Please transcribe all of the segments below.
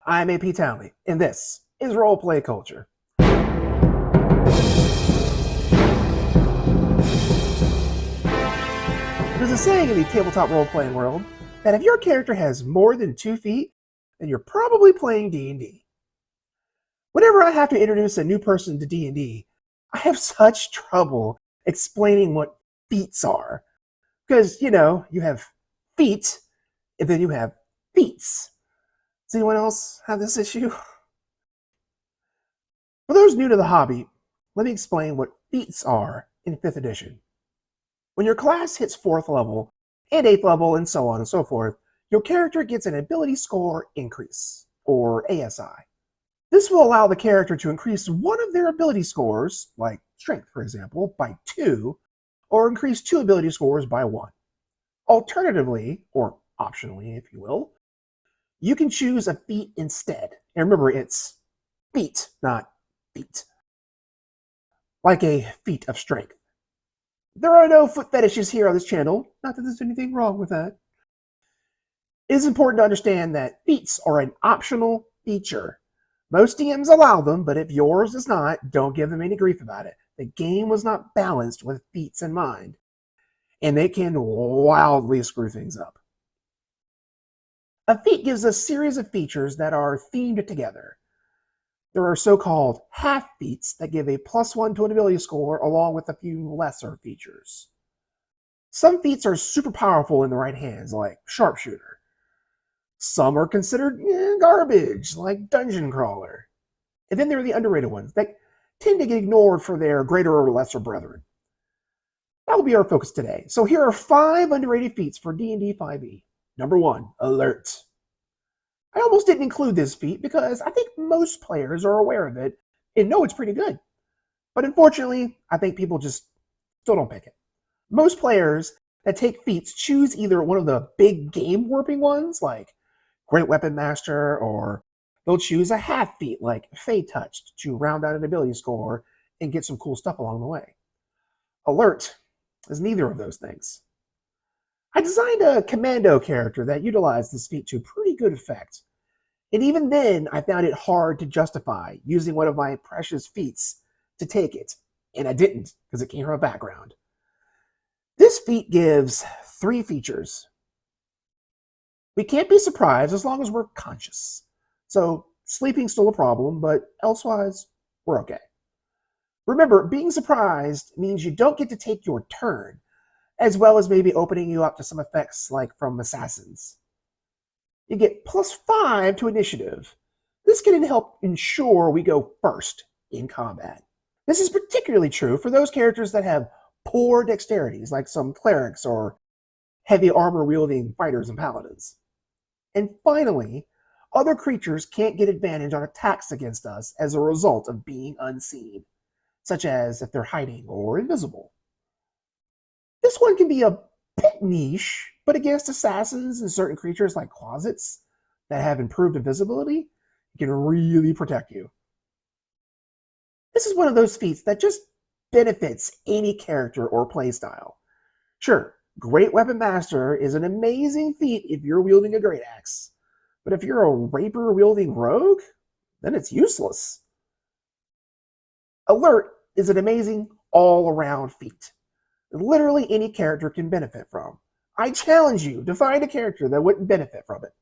I'm AP Townley, and this is Roleplay Culture. There's a saying in the tabletop role-playing world that if your character has more than 2 feet, then you're probably playing D&D. Whenever I have to introduce a new person to D&D, I have such trouble explaining what feats are. Because, you have feet, and then you have feats. Does anyone else have this issue? For those new to the hobby, let me explain what feats are in 5th edition. When your class hits 4th level, and 8th level, and so on and so forth, your character gets an ability score increase, or ASI. This will allow the character to increase one of their ability scores, like strength for example, by 2, or increase 2 ability scores by 1. Alternatively, or optionally if you will, you can choose a feat instead. And remember, it's feat, not feet. Like a feat of strength. There are no foot fetishes here on this channel, not that there's anything wrong with that. It is important to understand that feats are an optional feature. Most DMs allow them, but if yours does not, don't give them any grief about it. The game was not balanced with feats in mind, and they can wildly screw things up. A feat gives a series of features that are themed together. There are so-called half feats that give a +1 to an ability score along with a few lesser features. Some feats are super powerful in the right hands, like Sharpshooter. Some are considered garbage, like Dungeon Crawler. And then there are the underrated ones that tend to get ignored for their greater or lesser brethren. That will be our focus today. So here are 5 underrated feats for D&D 5e. Number 1, Alert. I almost didn't include this feat because I think most players are aware of it and know it's pretty good. But unfortunately, I think people just still don't pick it. Most players that take feats choose either one of the big game warping ones, like Great Weapon Master, or they'll choose a half feat like Fey Touched to round out an ability score and get some cool stuff along the way. Alert is neither of those things. I designed a commando character that utilized this feat to pretty good effect. And even then, I found it hard to justify using one of my precious feats to take it. And I didn't, because it came from a background. This feat gives 3 features. We can't be surprised as long as we're conscious. So, sleeping's still a problem, but elsewise, we're okay. Remember, being surprised means you don't get to take your turn, as well as maybe opening you up to some effects like from assassins. You get +5 to initiative. This can help ensure we go first in combat. This is particularly true for those characters that have poor dexterities, like some clerics or heavy armor-wielding fighters and paladins. And finally, other creatures can't get advantage on attacks against us as a result of being unseen, such as if they're hiding or invisible. This one can be a bit niche, but against assassins and certain creatures like closets that have improved invisibility, it can really protect you. This is one of those feats that just benefits any character or playstyle. Sure, Great Weapon Master is an amazing feat if you're wielding a great axe, but if you're a rapier-wielding rogue, then it's useless. Alert is an amazing all-around feat. Literally any character can benefit from. I challenge you to find a character that wouldn't benefit from it.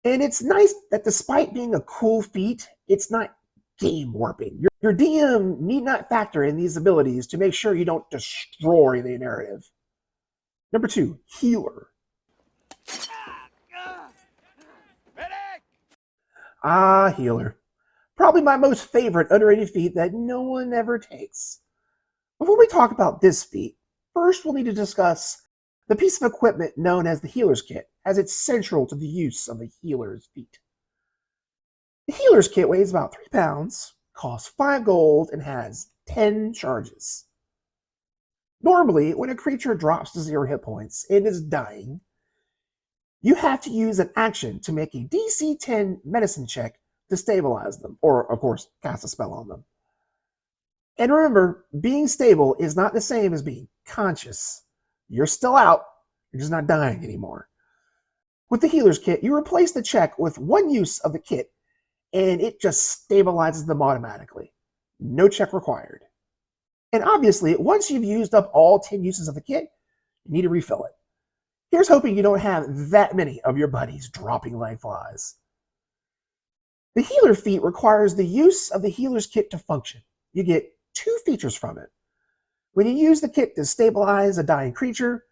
And it's nice that despite being a cool feat, it's not game warping. Your DM need not factor in these abilities to make sure you don't destroy the narrative. Number 2, Healer. Healer. Probably my most favorite underrated feat that no one ever takes. Before we talk about this feat, first we'll need to discuss the piece of equipment known as the Healer's Kit, as it's central to the use of the Healer's feat. The Healer's Kit weighs about 3 pounds, costs 5 gold, and has 10 charges. Normally, when a creature drops to 0 hit points and is dying, you have to use an action to make a DC 10 medicine check to stabilize them, or, of course, cast a spell on them. And remember, being stable is not the same as being conscious. You're still out, you're just not dying anymore. With the Healer's Kit, you replace the check with one use of the kit, and it just stabilizes them automatically. No check required. And obviously, once you've used up all 10 uses of the kit, you need to refill it. Here's hoping you don't have that many of your buddies dropping like flies. The Healer feat requires the use of the Healer's Kit to function. You get 2 features from it. When you use the kit to stabilize a dying creature,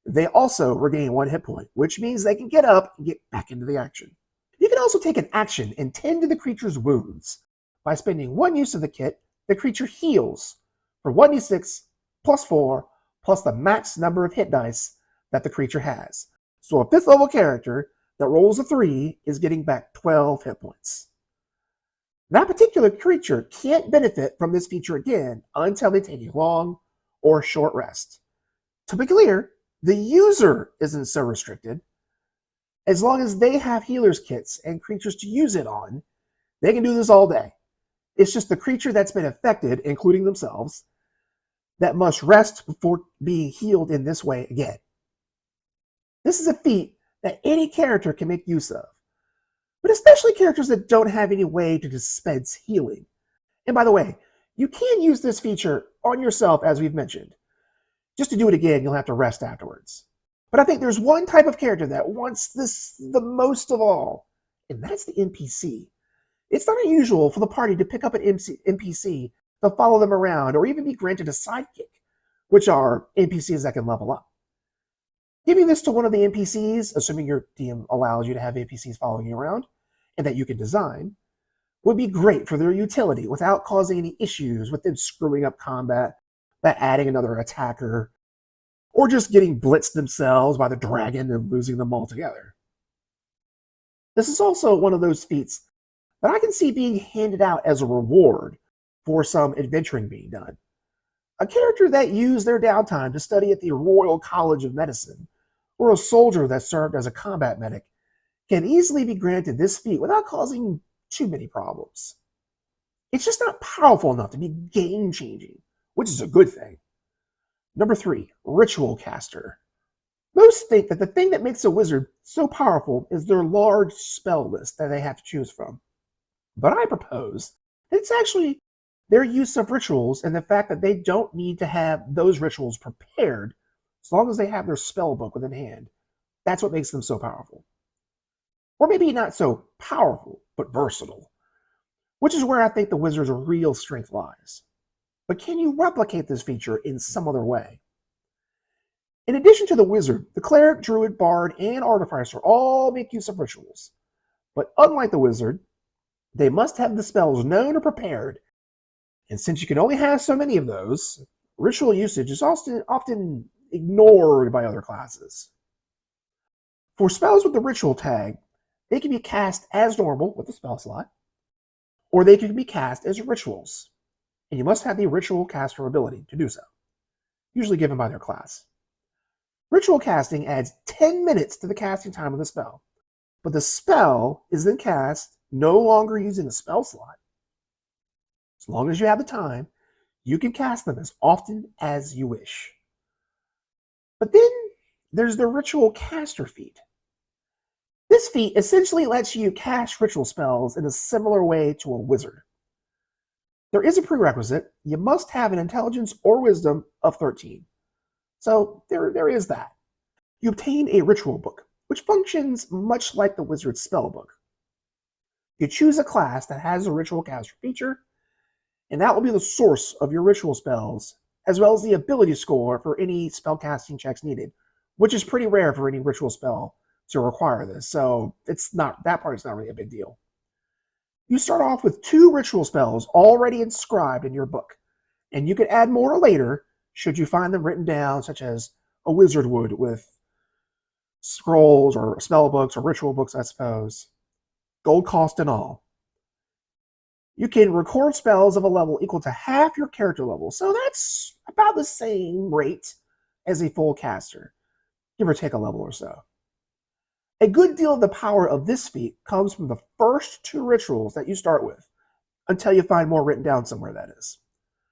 they also regain 1 hit point, which means they can get up and get back into the action. You can also take an action and tend to the creature's wounds. By spending 1 use of the kit, the creature heals for 1d6 plus 4 plus the max number of hit dice that the creature has. So a 5th level character that rolls a 3 is getting back 12 hit points. That particular creature can't benefit from this feature again until they take a long or short rest. To be clear, the user isn't so restricted. As long as they have healer's kits and creatures to use it on, they can do this all day. It's just the creature that's been affected, including themselves, that must rest before being healed in this way again. This is a feat that any character can make use of, but especially characters that don't have any way to dispense healing. And by the way, you can use this feature on yourself, as we've mentioned. Just to do it again, you'll have to rest afterwards. But I think there's one type of character that wants this the most of all, and that's the NPC. It's not unusual for the party to pick up an NPC to follow them around, or even be granted a sidekick, which are NPCs that can level up. Giving this to one of the NPCs, assuming your DM allows you to have NPCs following you around, and that you can design, would be great for their utility without causing any issues with them screwing up combat by adding another attacker, or just getting blitzed themselves by the dragon and losing them altogether. This is also one of those feats that I can see being handed out as a reward for some adventuring being done. A character that used their downtime to study at the Royal College of Medicine, or a soldier that served as a combat medic, can easily be granted this feat without causing too many problems. It's just not powerful enough to be game-changing, which is a good thing. Number 3, Ritual Caster. Most think that the thing that makes a wizard so powerful is their large spell list that they have to choose from. But I propose that it's actually their use of rituals and the fact that they don't need to have those rituals prepared as long as they have their spell book within hand. That's what makes them so powerful. Or maybe not so powerful, but versatile, which is where I think the wizard's real strength lies. But can you replicate this feature in some other way? In addition to the wizard, the cleric, druid, bard, and artificer all make use of rituals. But unlike the wizard, they must have the spells known or prepared. And since you can only have so many of those, ritual usage is often ignored by other classes. For spells with the ritual tag, they can be cast as normal with the spell slot, or they can be cast as rituals. And you must have the ritual caster ability to do so, usually given by their class. Ritual casting adds 10 minutes to the casting time of the spell, but the spell is then cast no longer using a spell slot. As long as you have the time, you can cast them as often as you wish. But then there's the Ritual Caster feat. This feat essentially lets you cast ritual spells in a similar way to a wizard. There is a prerequisite. You must have an intelligence or wisdom of 13. So there is that. You obtain a ritual book, which functions much like the wizard's spell book. You choose a class that has a ritual caster feature, and that will be the source of your ritual spells, as well as the ability score for any spellcasting checks needed, which is pretty rare for any ritual spell to require this, so that part is not really a big deal. You start off with 2 ritual spells already inscribed in your book, and you can add more later should you find them written down, such as a wizard would with scrolls or spell books or ritual books, I suppose. Gold cost and all. You can record spells of a level equal to half your character level, so that's about the same rate as a full caster, give or take a level or so. A good deal of the power of this feat comes from the first 2 rituals that you start with, until you find more written down somewhere, that is.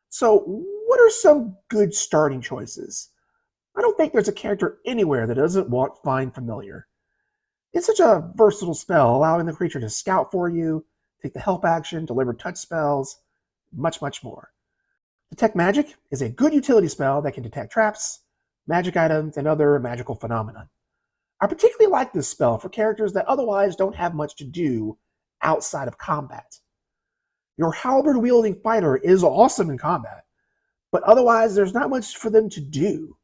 So, what are some good starting choices? I don't think there's a character anywhere that doesn't want Find Familiar. It's such a versatile spell, allowing the creature to scout for you, take the help action, deliver touch spells, much, much more. Detect Magic is a good utility spell that can detect traps, magic items, and other magical phenomena. I particularly like this spell for characters that otherwise don't have much to do outside of combat. Your halberd-wielding fighter is awesome in combat, but otherwise there's not much for them to do.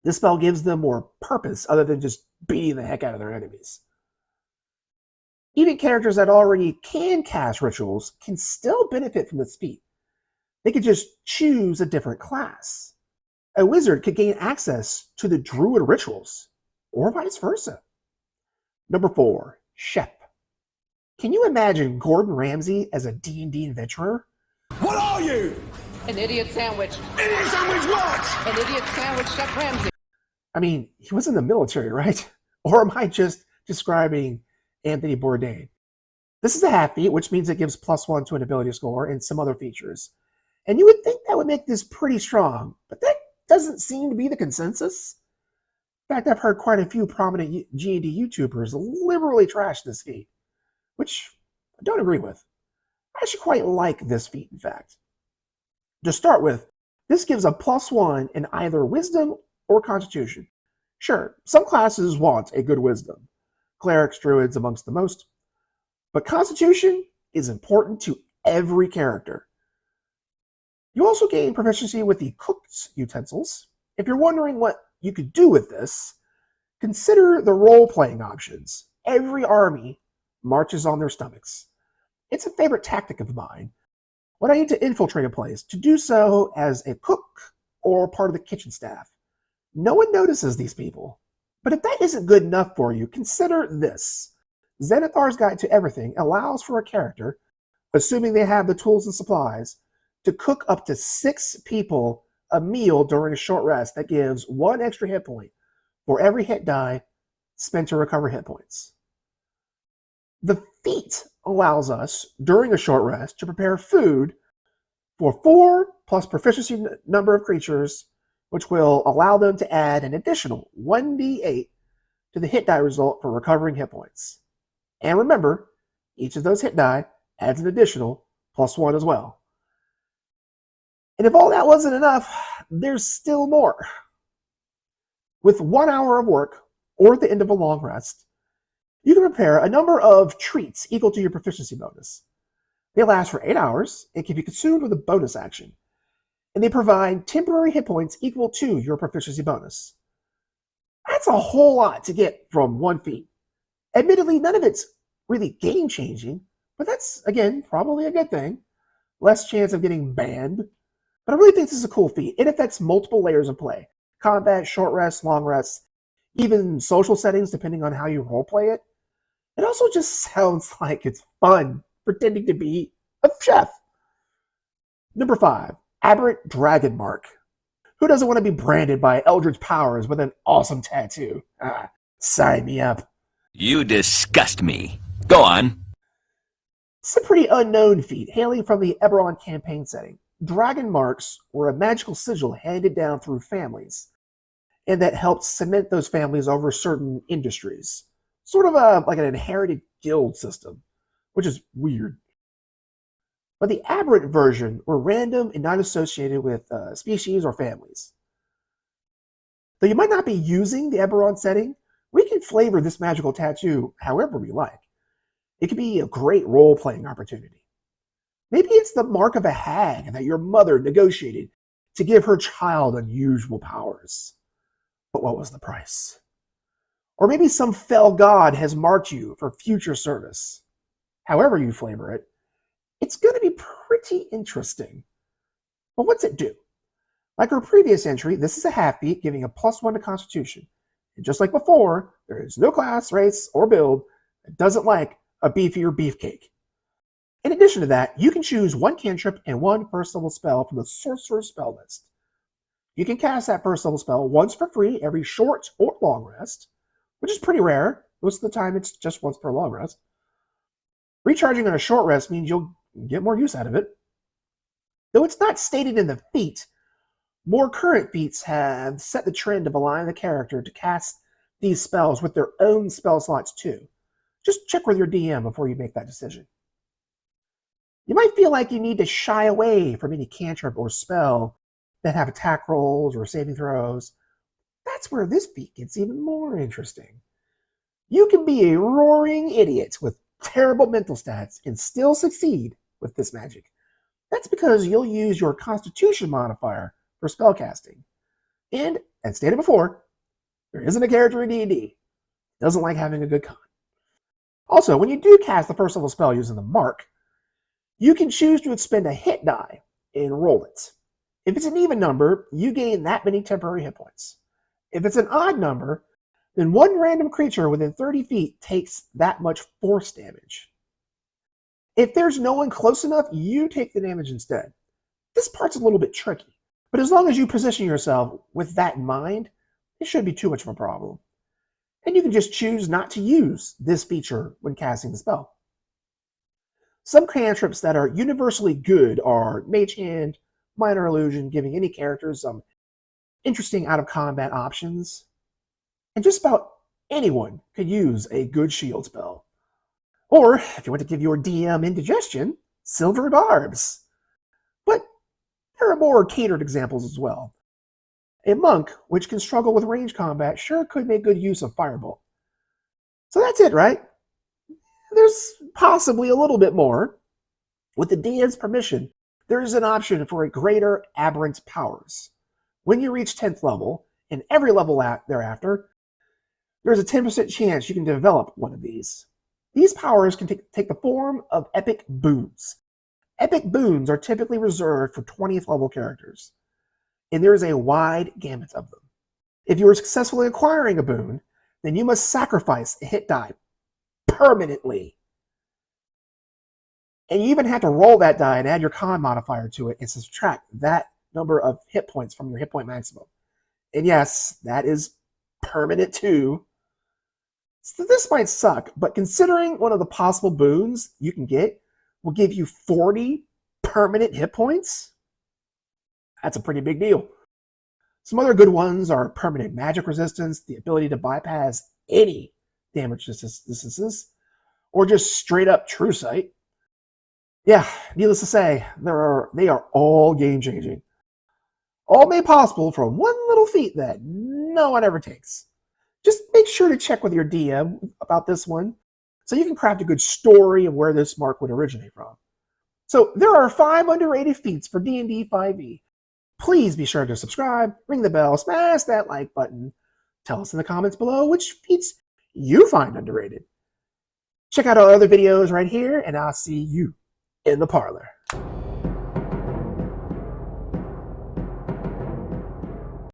This spell gives them more purpose other than just beating the heck out of their enemies. Even characters that already can cast rituals can still benefit from this feat. They could just choose a different class. A wizard could gain access to the druid rituals, or vice versa. Number 4, Chef. Can you imagine Gordon Ramsay as a D&D adventurer? What are you? An idiot sandwich. Idiot sandwich what? An idiot sandwich, Chef Ramsay. I mean, he was in the military, right? Or am I just describing Anthony Bourdain? This is a half feat, which means it gives +1 to an ability score and some other features. And you would think that would make this pretty strong, but that doesn't seem to be the consensus. In fact, I've heard quite a few prominent G&D YouTubers liberally trash this feat, which I don't agree with. I actually quite like this feat, in fact. To start with, this gives a +1 in either Wisdom or Constitution. Sure, some classes want a good Wisdom, clerics, druids amongst the most, but Constitution is important to every character. You also gain proficiency with the cook's utensils. If you're wondering what you could do with this, consider the role-playing options. Every army marches on their stomachs. It's a favorite tactic of mine. When I need to infiltrate a place, to do so as a cook or part of the kitchen staff. No one notices these people. But if that isn't good enough for you, consider this. Xanathar's Guide to Everything allows for a character, assuming they have the tools and supplies, to cook up to 6 people a meal during a short rest that gives 1 extra hit point for every hit die spent to recover hit points. The feat allows us, during a short rest, to prepare food for 4 plus proficiency number of creatures, which will allow them to add an additional 1d8 to the hit die result for recovering hit points. And remember, each of those hit die adds an additional +1 as well. And if all that wasn't enough, there's still more. With 1 hour of work, or at the end of a long rest, you can prepare a number of treats equal to your proficiency bonus. They last for 8 hours and can be consumed with a bonus action, and they provide temporary hit points equal to your proficiency bonus. That's a whole lot to get from one feat. Admittedly, none of it's really game-changing, but that's, again, probably a good thing. Less chance of getting banned. But I really think this is a cool feat. It affects multiple layers of play. Combat, short rests, long rests, even social settings, depending on how you roleplay it. It also just sounds like it's fun, pretending to be a chef. Number 5, Aberrant Dragonmark. Who doesn't want to be branded by eldritch powers with an awesome tattoo? Sign me up. You disgust me. Go on. It's a pretty unknown feat, hailing from the Aberrant campaign setting. Dragon marks were a magical sigil handed down through families, and that helped cement those families over certain industries. Sort of like an inherited guild system, which is weird. But the aberrant version were random and not associated with species or families. Though you might not be using the Aberrant setting, we can flavor this magical tattoo however we like. It could be a great role-playing opportunity. Maybe it's the mark of a hag that your mother negotiated to give her child unusual powers. But what was the price? Or maybe some fell god has marked you for future service. However you flavor it, it's going to be pretty interesting. But what's it do? Like our previous entry, this is a half beat giving a +1 to Constitution. And just like before, there is no class, race, or build that doesn't like a beefier beefcake. In addition to that, you can choose 1 cantrip and 1 first level spell from the Sorcerer's spell list. You can cast that first level spell once for free every short or long rest, which is pretty rare. Most of the time it's just once per long rest. Recharging on a short rest means you'll get more use out of it. Though it's not stated in the feat, more current feats have set the trend of allowing the character to cast these spells with their own spell slots too. Just check with your DM before you make that decision. You might feel like you need to shy away from any cantrip or spell that have attack rolls or saving throws. That's where this feat gets even more interesting. You can be a roaring idiot with terrible mental stats and still succeed with this magic. That's because you'll use your Constitution modifier for spellcasting. And, as stated before, there isn't a character in D&D that doesn't like having a good con. Also, when you do cast the first level spell using the mark, you can choose to expend a hit die and roll it. If it's an even number, you gain that many temporary hit points. If it's an odd number, then one random creature within 30 feet takes that much force damage. If there's no one close enough, you take the damage instead. This part's a little bit tricky, but as long as you position yourself with that in mind, it shouldn't be too much of a problem. And you can just choose not to use this feature when casting the spell. Some cantrips that are universally good are Mage Hand, Minor Illusion, giving any character some interesting out-of-combat options. And just about anyone could use a good shield spell. Or, if you want to give your DM indigestion, Silver Barbs. But there are more catered examples as well. A monk, which can struggle with range combat, sure could make good use of Firebolt. So that's it, right? There's possibly a little bit more. With the DM's permission, there is an option for a greater aberrant powers. When you reach 10th level, and every level thereafter, there's a 10% chance you can develop one of these. These powers can take the form of epic boons. Epic boons are typically reserved for 20th level characters, and there is a wide gamut of them. If you are successfully acquiring a boon, then you must sacrifice a hit die permanently. And you even have to roll that die and add your con modifier to it and subtract that number of hit points from your hit point maximum. And yes, that is permanent too. So this might suck, but considering one of the possible boons you can get will give you 40 permanent hit points, that's a pretty big deal. Some other good ones are permanent magic resistance, the ability to bypass any damage distances, or just straight up true sight. Yeah, needless to say, they are all game-changing. All made possible for one little feat that no one ever takes. Just make sure to check with your DM about this one so you can craft a good story of where this mark would originate from. So there are 5 underrated feats for D&D 5e. Please be sure to subscribe, ring the bell, smash that like button. Tell us in the comments below which feats you find underrated. Check out our other videos right here, and I'll see you in the parlor.